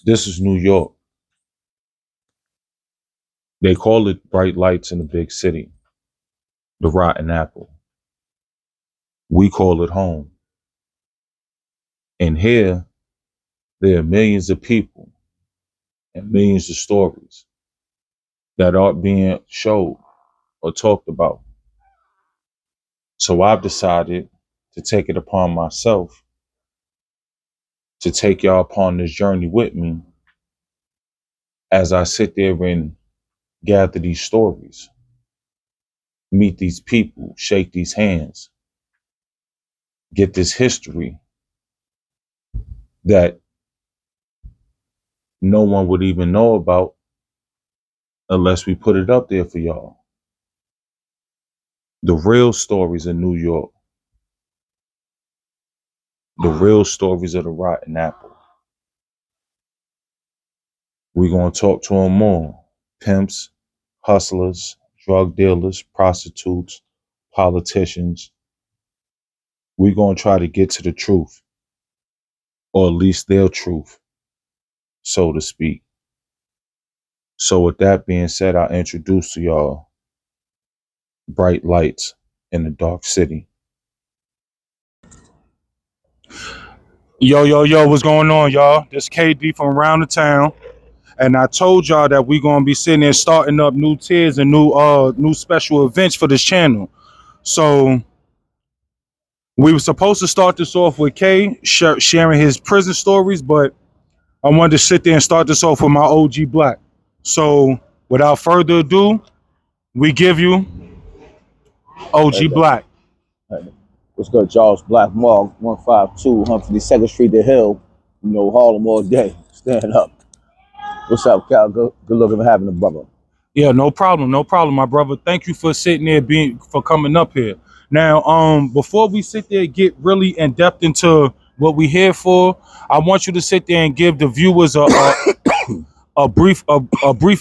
This is New York. They call it bright lights in the big city, the rotten apple. We call it home. And here, there are millions of people and millions of stories that aren't being showed or talked about. So I've decided to take it upon myself to take y'all upon this journey with me as I sit there and gather these stories, meet these people, shake these hands, get this history that no one would even know about unless we put it up there for y'all. The real stories of New York, the real stories of the rotten apple. We're going to talk to them more. Pimps, hustlers, drug dealers, prostitutes, politicians. We're going to try to get to the truth, or at least their truth, so to speak. So with that being said, I'll introduce to y'all Bright Lights in the Dark City. Yo, what's going on, y'all? This KD from around the town. And I told y'all that we're gonna be sitting there starting up new tiers and new special events for this channel. So we were supposed to start this off with K sharing his prison stories, but I wanted to sit there and start this off with my OG Black. So without further ado, we give you OG Black. What's good, Charles Black Mark, 152 152nd Street, The Hill. You know, Harlem all day. Stand up. What's up, Cal? Good looking for having a brother. Yeah, no problem, my brother. Thank you for sitting there, for coming up here. Now, before we sit there and get really in depth into what we here for, I want you to sit there and give the viewers a brief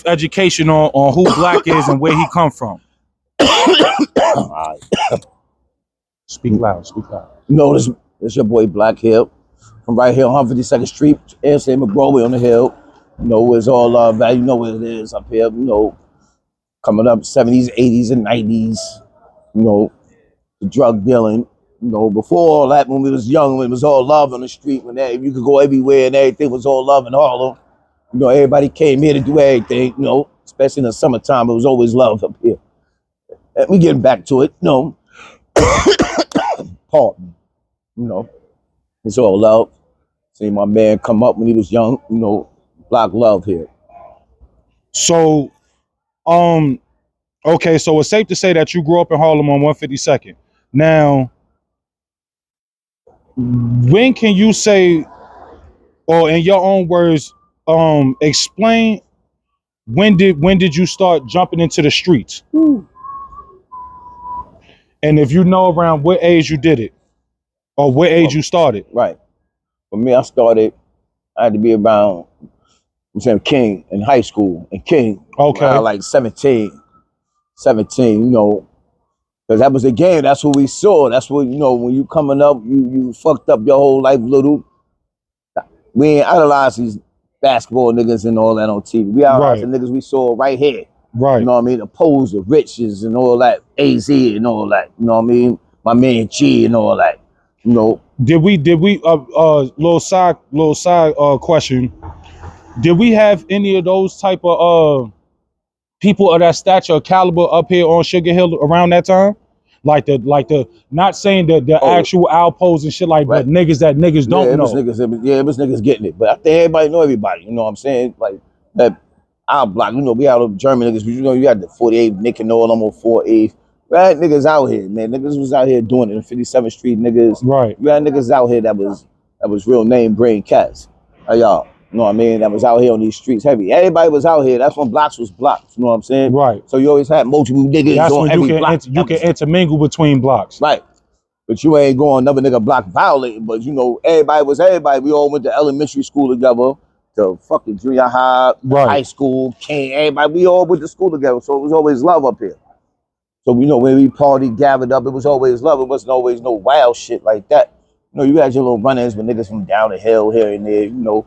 education on who Black is and where he come from. All right. Speak loud. You know, this your boy Black here, from right here on 152nd Street, Sam Broadway on the Hill. You know, it's all you know what it is up here, you know, coming up 70s, 80s, and 90s, you know, the drug dealing, you know, before all that, when we was young, when it was all love on the street, when you could go everywhere and everything was all love in Harlem, you know, everybody came here to do everything, you know, especially in the summertime, it was always love up here. And we getting back to it, you know, pardon, you know, it's all love. See my man come up when he was young, you know, Black love here. So, okay, so it's safe to say that you grew up in Harlem on 152nd. Now, when can you say, or in your own words, explain when did you start jumping into the streets? And if you know around what age you did it, or what age you started? Right. For me, I had to be around, I'm saying King in high school, and King, okay, like 17, you know, because that was the game. That's what we saw. That's what, you know, when you coming up, you fucked up your whole life little. We ain't idolize these basketball niggas and all that on TV. We idolize the niggas we saw right here. Right. You know what I mean? The Pose, the Riches and all that, AZ and all that. You know what I mean? My man G and all that. You know. Did we little side question. Did we have any of those type of people of that stature or caliber up here on Sugar Hill around that time? Like the not saying the actual Alpos and shit like, but niggas that niggas don't know. It was niggas getting it. But I think everybody know everybody. You know what I'm saying? Like that our block, you know, we out of German niggas, but you know, you got the 48 Nick and all them on 48. We had niggas out here, man. Niggas was out here doing it in 57th Street, niggas. Right. We had niggas out here that was real name brain cats. Y'all. You know what I mean? That was out here on these streets heavy. Everybody was out here. That's when blocks was blocks. You know what I'm saying? Right. So you always had multiple niggas. That's on when every block. You can intermingle between blocks. Right. But you ain't going another nigga block violating. But you know, everybody was everybody. We all went to elementary school together, to fucking junior high, high school, King, everybody. We all went to school together. So it was always love up here. So you know, when we party gathered up, it was always love. It wasn't always no wild shit like that. You know, you had your little run-ins with niggas from down the hill here and there, you know.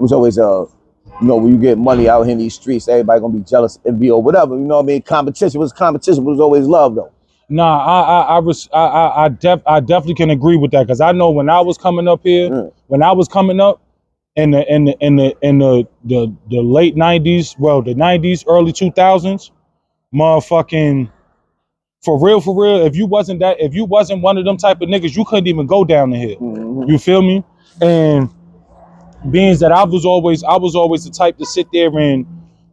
It was always when you get money out here in these streets, everybody gonna be jealous, envy, or whatever. You know what I mean? Competition was competition, but it was always love though. Nah, I definitely can agree with that because I know when I was coming up here, when I was coming up in the late '90s, well, the '90s, early 2000s, motherfucking for real, if you wasn't one of them type of niggas, you couldn't even go down the hill. You feel me? And being that I was always the type to sit there and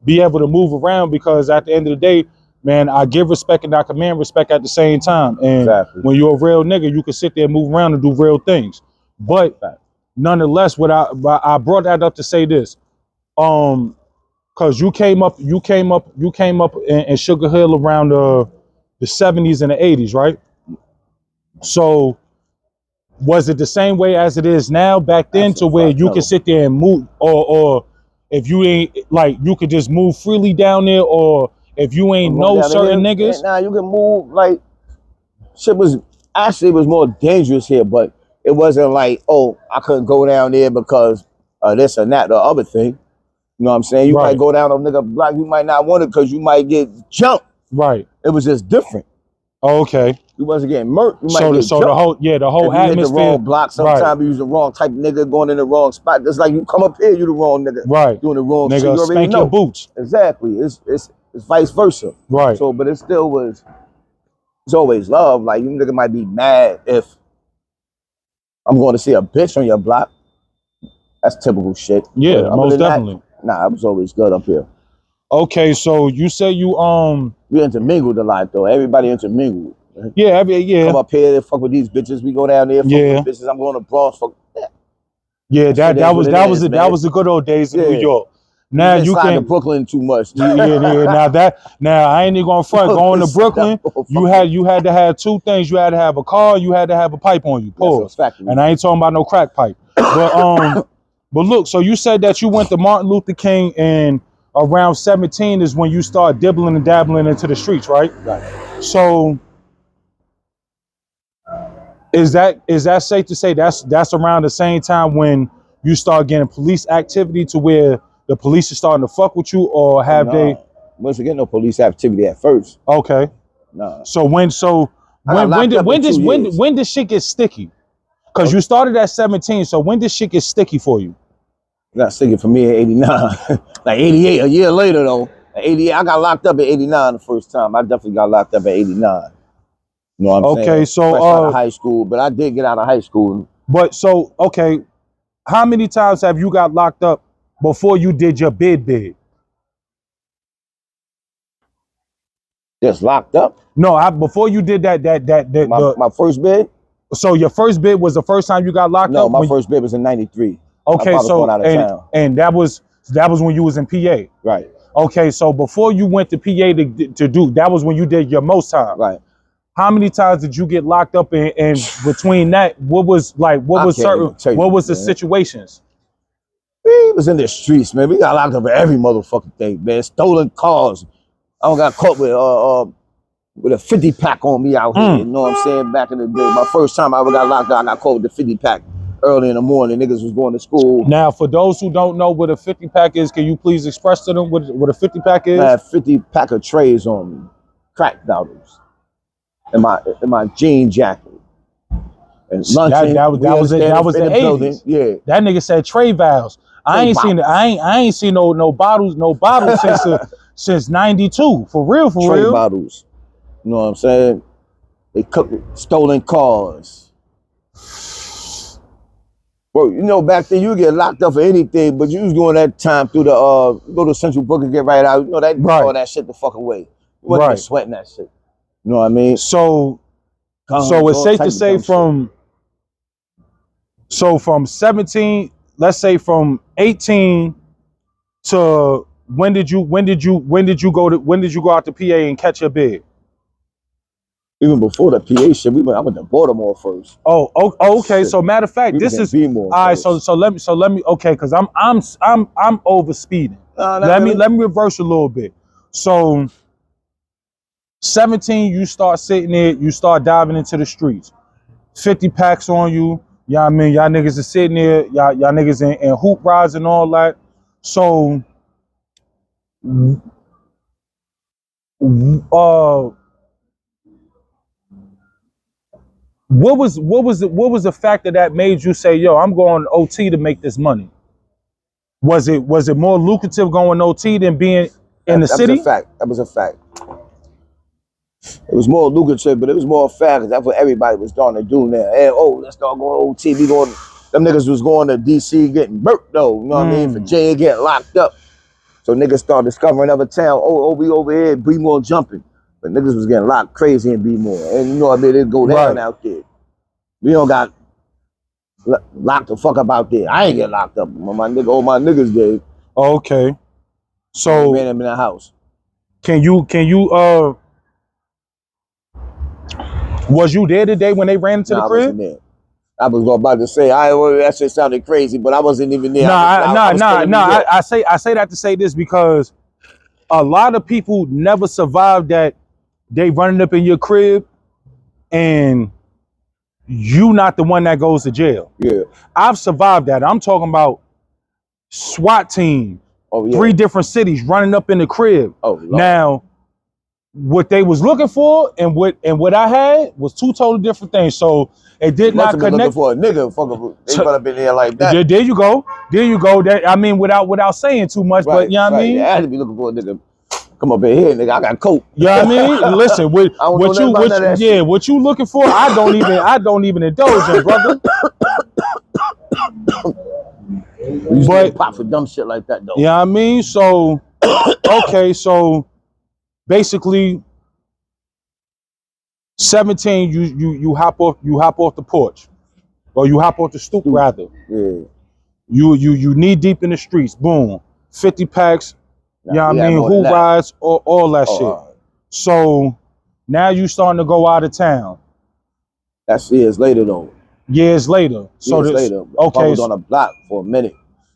be able to move around because at the end of the day, man, I give respect and I command respect at the same time. And when you're a real nigga, you can sit there, move around, and do real things. But nonetheless, I brought that up to say this, because you came up in Sugar Hill around the 70s and the 80s, right? So was it the same way as it is now back then to where you can sit there and move, or if you ain't like you could just move freely down there, or if you ain't know certain niggas? Nah, you can move like shit was actually it was more dangerous here, but it wasn't like, oh, I couldn't go down there because this and that, the other thing. You know what I'm saying? You might go down a nigga block, you might not want it because you might get jumped. Right. It was just different. Oh, okay. You wasn't getting murked. You might get so jumped. the whole if you atmosphere. hit the wrong block, sometimes you use the wrong type of nigga going in the wrong spot. It's like you come up here, you the wrong nigga. Right. Doing the wrong shit. Nigga, You already spank know. your boots. Exactly. It's vice versa. Right. So, but it still was. It's always love. Like you nigga might be mad if I'm going to see a bitch on your block. That's typical shit. Yeah, most definitely. Nah, I was always good up here. Okay, so you say you we intermingled a lot though. Everybody intermingled. Yeah. Come up here, they fuck with these bitches. We go down there, fuck with bitches. I'm going to Bronx. Fuck. Yeah, that was the good old days in New York. Now you can't to Brooklyn too much. Yeah. Now I ain't even gonna front. Going to Brooklyn, you had to have two things. You had to have a car. You had to have a pipe on you. Pause. And I ain't talking about no crack pipe. But but look. So you said that you went to Martin Luther King, and around 17 is when you start dibbling and dabbling into the streets, right? Right. So is that safe to say that's around the same time when you start getting police activity to where the police are starting to fuck with you, or have they? We didn't get no police activity at first. Okay. No. So when did shit get sticky? Because you started at 17. So when did shit get sticky for you? It got sticky for me at 89. Like 88, a year later though. At 88, I got locked up at 89 the first time. I definitely got locked up at 89. You know what I'm saying? Okay, so fresh out of high school, but I did get out of high school. But so okay, how many times have you got locked up before you did your bid? Just locked up? No, before you did my first bid. So your first bid was the first time you got locked up? No, my first bid was in '93. Okay, so and that was when you was in PA. Right. Okay, so before you went to PA to do that was when you did your most time. Right. How many times did you get locked up, and between that, what was the situations? We was in the streets, man. We got locked up for every motherfucking thing, man. Stolen cars. I got caught with a 50 pack on me out here. You know what I'm saying? Back in the day, my first time I ever got locked up, I got caught with the 50 pack early in the morning. Niggas was going to school. Now, for those who don't know what a 50 pack is, can you please express to them what a 50 pack is? I had 50 pack of trays on me, crack bottles, in my jean jacket. And lunch. That was the 80s. Yeah. That nigga said tray valves. I ain't seen no bottles since 92. For real. Tray bottles. You know what I'm saying? They cook stolen cars. Bro, you know, back then you get locked up for anything, but you was going that time through the go to Central Book and get right out. You know that all that shit the fuck away. You wasn't even sweating that shit. You know what I mean? So it's safe to say from 17, let's say from 18 to when did you go out to PA and catch your bid? Even before the PA shit, I went to Baltimore first. Oh, okay. Shit. So matter of fact, this is all right. So let me okay, because I'm over speeding. Let me reverse a little bit. So 17, you start sitting there, you start diving into the streets. 50 packs on you. Yeah, I mean, y'all niggas is sitting there, y'all niggas in hoop rides and all that. So, what was the factor that made you say, yo, I'm going OT to make this money? Was it more lucrative going OT than being in the city? That was a fact. That was a fact. It was more lucrative, but it was more a fact because that's what everybody was starting to do now. Hey, oh, let's start going OT. We going. Them niggas was going to DC getting burnt though. You know what I mean? For Jay getting locked up. So niggas started discovering other town. Oh, we over here, B-more jumping. But niggas was getting locked crazy in B-more. And you know what I mean? It go down out there. We don't got locked the fuck up out there. I ain't get locked up. All my niggas did. Okay. So ran them in the house. Can you was you there today when they ran into the crib? I wasn't there. I was about to say that shit sounded crazy, but I wasn't even there. I say that to say this because a lot of people never survive that they running up in your crib and you not the one that goes to jail. Yeah. I've survived that. I'm talking about SWAT team. Oh, yeah. 3 different cities running up in the crib. Oh, Lord. Now, what they was looking for and what I had was 2 totally different things. So it did not connect. Looking for a nigga, fucker. They better been there like that. There you go. There you go. That I mean, without saying too much, right, but you know what I mean. I had to be looking for a nigga. Come up in here, nigga. I got coke. You know what I mean? Listen, what you looking for? I don't even indulge in, brother. You used to pop for dumb shit like that, though. Yeah, you know what I mean. So, okay, so basically, 17, you hop off the porch, or you hop off the stoop rather. Yeah. You knee deep in the streets. Boom, 50 packs. You know what I mean? Who rides? All that shit. So now you starting to go out of town. That's years later, though. Years later. Years later. Okay. I was on a block for a minute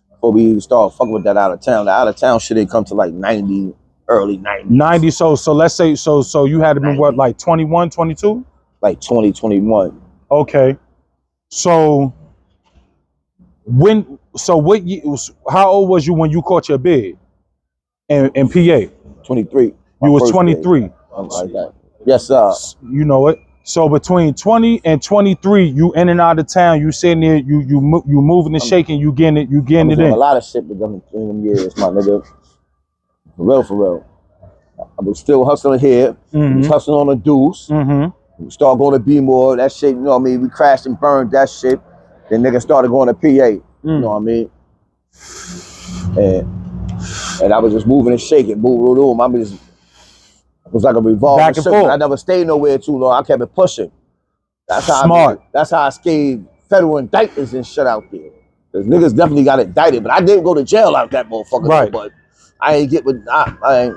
before we start fucking with that out of town. The out of town shit didn't come to like 90, early 90s. 90. So let's say so you had to be what, like 21, 22? Like 20, 21. Okay. So how old was you when you caught your bid in PA? 23. You was 23. Like that. Yes, sir. You know it. So between 20 and 23, you in and out of town, you sitting there, you moving and shaking, you getting it in. A lot of shit with them in them years, my nigga. For real. I was still hustling here. I was hustling on the Deuce. We started going to B-more. That shit, you know what I mean? We crashed and burned that shit. Then niggas started going to PA. You know what I mean? And I was just moving and shaking, moving. It was like a revolving circle. I never stayed nowhere too long. I kept it pushing. That's how Smart. That's how I escaped federal indictments and shit out there. Cause niggas definitely got indicted, but I didn't go to jail out that motherfucker. Right. But I ain't get with I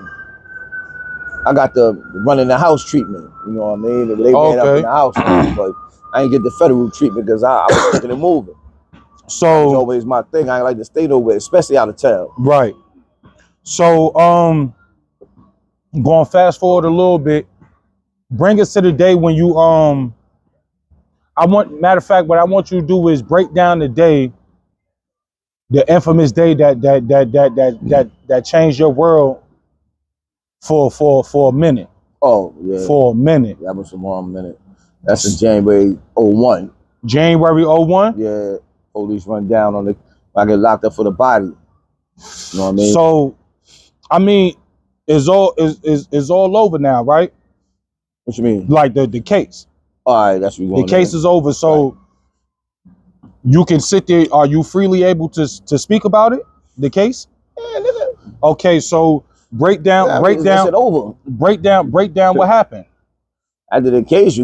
got the running the house treatment. You know what I mean? They ran up in the house, but I ain't get the federal treatment because I was thinking of moving. So that was always my thing. I ain't like to stay nowhere, especially out of town. Right. So going fast forward a little bit, bring us to the day when you matter of fact, what I want you to do is break down the day, the infamous day that changed your world for a minute. Oh yeah. For a minute. That was a long minute. That's in January 01. January 01? Yeah. Police run down on I get locked up for the body. You know what I mean? So I mean, is all over now, right? What you mean? Like the case. All right, that's what we want. The case is over, so you can sit there. Are you freely able to speak about it? The case? Yeah, nigga. Okay, so break down what happened. After the case,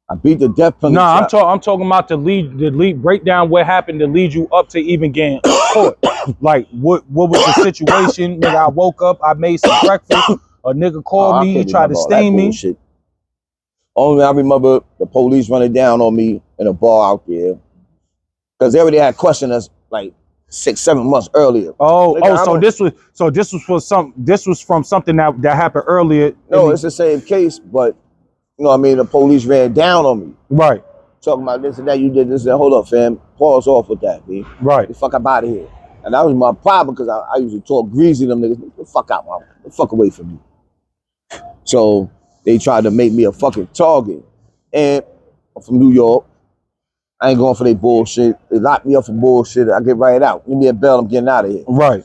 I beat the death penalty. No, I'm talking about the lead break down what happened to lead you up to even getting caught. Like what was the situation? Nigga, I woke up, I made some breakfast, a nigga called me, he tried to sting me. Bullshit. Only I remember the police running down on me in a bar out there. Because they already had questioned us like 6-7 months earlier. So this was from something that happened earlier. No, it's the same case, but you know what I mean, the police ran down on me. Right. talking about this and that, you did this and hold up, fam. Pause off with that, man. Right. The fuck up out of here. And that was my problem because I used to talk greasy to them niggas. Get the fuck out, man. Get the fuck away from me. So they tried to make me a fucking target. And I'm from New York. I ain't going for their bullshit. They locked me up for bullshit. I get right out. Give me a bell, I'm getting out of here. Right.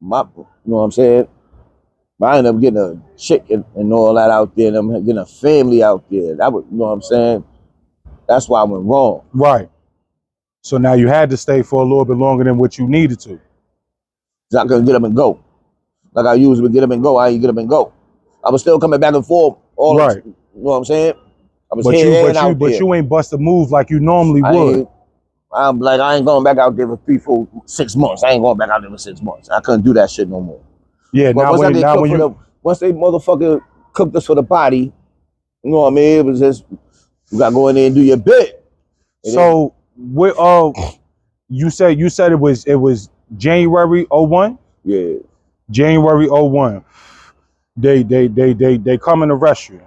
You know what I'm saying? But I ended up getting a chick and all that out there, and I'm getting a family out there. That was, you know what I'm saying? That's why I went wrong. Right. So now you had to stay for a little bit longer than what you needed to. Cause I couldn't get up and go. Like I usually would get up and go. I ain't get up and go. I was still coming back and forth. All right. You know what I'm saying? I was but but you ain't bust a move like you normally would. I'm like, I ain't going back out there for 3, 4, 6 months. I ain't going back out there for 6 months. I couldn't do that shit no more. Yeah, but once they motherfucker cooked us for the body, you know what I mean? It was just, you gotta go in there and do your bit. So with you said it was January 01? Yeah. January 01. They come and arrest you.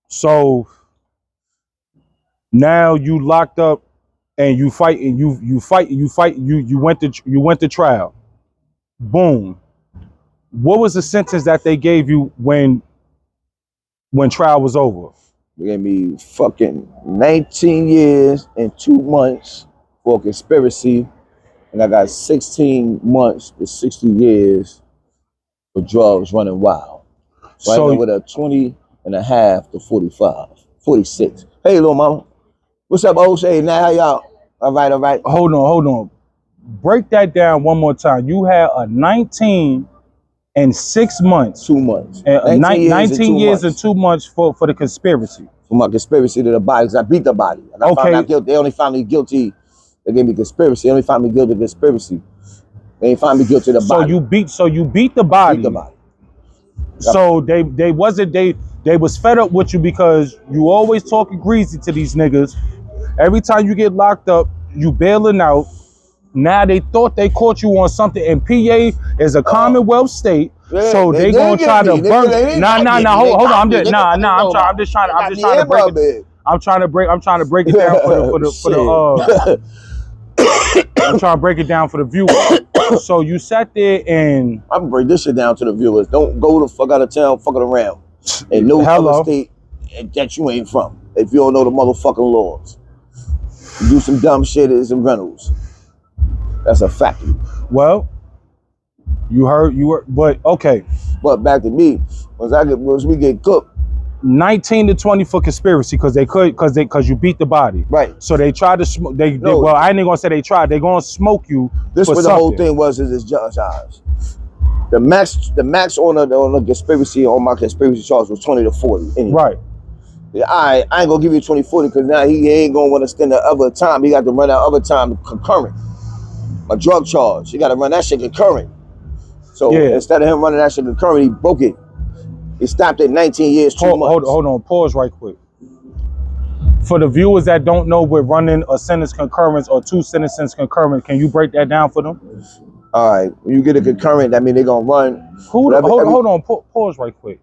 So now you locked up and you fight and you went to trial. Boom. What was the sentence that they gave you when trial was over? They gave me fucking 19 years and 2 months for conspiracy, and I got 16 months to 60 years for drugs running wild. So with a 20 and a half to 45, 46. Hey, little mama. What's up, O'Shea? Now how y'all? All right. Hold on. Break that down one more time. You had a 19 and 6 months. 2 months. 19 years and 2 months for the conspiracy. For my conspiracy to the body, because I beat the body. I found out guilty. They only found me guilty. They gave me conspiracy. They only found me guilty of conspiracy. They ain't found me guilty of the body. So you beat the body. Beat the body. So they was fed up with you because you always talking greasy to these niggas. Every time you get locked up, you bailing out. Now they thought they caught you on something, and PA is a Commonwealth state, so they gonna try to burn. Nah. Hold on. I'm just trying to break it. I'm trying to break it down for the I'm trying to break it down for the viewers. So you sat there and I'm gonna break this shit down to the viewers. Don't go the fuck out of town, fucking around, and no other state that you ain't from. If you don't know the motherfucking laws, you do some dumb shit as some rentals. That's a fact. Well, you were, but okay. But back to me, once we get cooked. 19 to 20 for conspiracy because you beat the body. Right. So they tried to smoke. Well, I ain't gonna say they tried. They gonna smoke you. This what the whole thing was is Judge Eyes. The max on the conspiracy on my conspiracy charge was 20 to 40. Anyway. Right. Yeah, I ain't gonna give you 20-40 because now he ain't gonna want to spend the other time. He got to run that other time concurrent. My drug charge. He got to run that shit concurrent. So instead of him running that shit concurrent, he broke it. He stopped at 19 years, 2 months. Hold on, pause right quick. For the viewers that don't know what running a sentence concurrence or 2 sentences concurrent, can you break that down for them? All right, when you get a concurrent, that means they're gonna run. Hold on, pause right quick.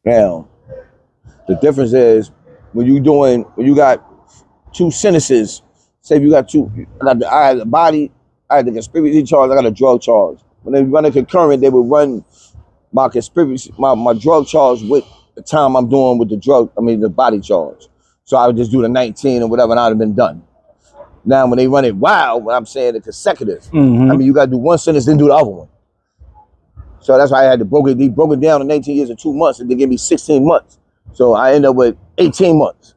Now, the difference is when you got 2 sentences, say if you got 2, I had the body, I had the conspiracy charge, I got a drug charge. When they run a concurrent, they would run my conspiracy, my drug charge with the time I'm doing with the body charge. So I would just do the 19 or whatever and I'd have been done. Now when they run it wild, what I'm saying the consecutive, I mean you gotta do 1 sentence, then do the other one. So that's why I had to they broke it down to 19 years and 2 months and they gave me 16 months. So I end up with 18 months.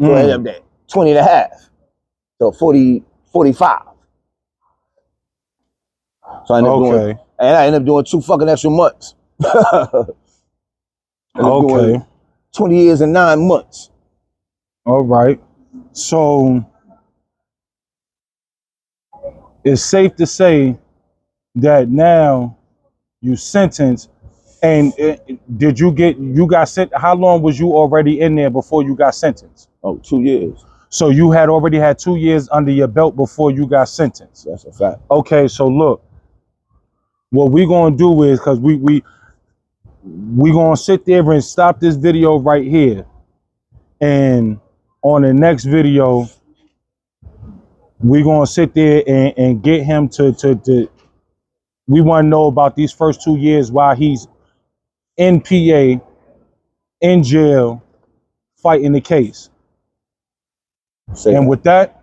So I end up there, 20 and a half. So 40, 45. So I ended up doing 2 fucking extra months. Okay. 20 years and 9 months. All right. So it's safe to say that now you sentenced, and you got sent, how long was you already in there before you got sentenced? Oh, 2 years. So you had already had 2 years under your belt before you got sentenced. That's a fact. Okay, so look, what we gonna do is, because we gonna sit there and stop this video right here, and on the next video, we're gonna sit there and get him to we want to know about these first 2 years while he's in PA, in jail, fighting the case. Say And that. with that,